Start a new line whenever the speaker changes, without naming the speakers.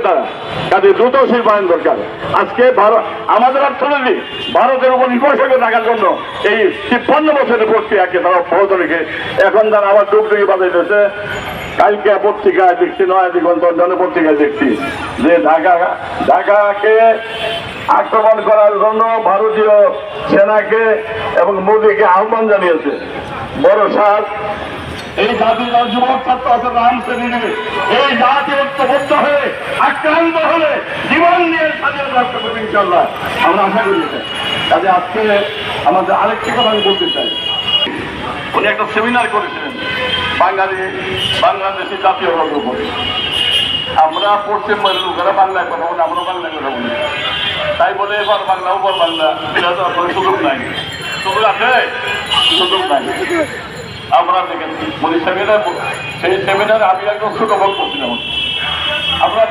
তারা কাজে দ্রুত শিল্পায়ন দরকার। আজকে আমাদের অর্থনীতি ভারতের উপর নির্ভরশীল থাকার জন্য এই ৫৩ বছরের প্রক্রিয়াকে তারা অব্যাহত রেখে এখন তারা আবার ডুবডুবি বাজাইতেছে। কালকে পত্রিকায় দেখছি, নয়া দিগন্ত পত্রিকায় দেখছি যে ঢাকাকে আক্রমণ করার জন্য ভারতীয় সেনাকে এবং মোদীকে আহ্বান জানিয়েছে। বড় সাহস এই জাতির যুবক ছাত্র আছে রাম শ্রেণী নেবে। এই জাতি ঐক্যবদ্ধ হয়ে আক্রান্ত হলে জীবন নিয়ে স্বাধীনতা রক্ষা করবে ইনশাল্লাহ, আমরা আশা করি। কাজে আজকে আমাদের আরেকটি কথা আমি বলতে চাই, উনি একটা সেমিনার করেছিলেন বাংলাদেশি জাতীয়তার উপরে। আমরা পশ্চিমবঙ্গের লোকেরা বাংলায় কথা বলি, আমরা বাংলায় কথা বলি, তাই বলে এবার বাংলা উপর বাংলা এটা তো আপনার সুযোগ নাই। সুযোগ আছে, সুযোগ নাই। আমরা দেখেছি উনি সেমিনার, সেই সেমিনারে আমি একদম ছোট বল করছিলাম। আমরা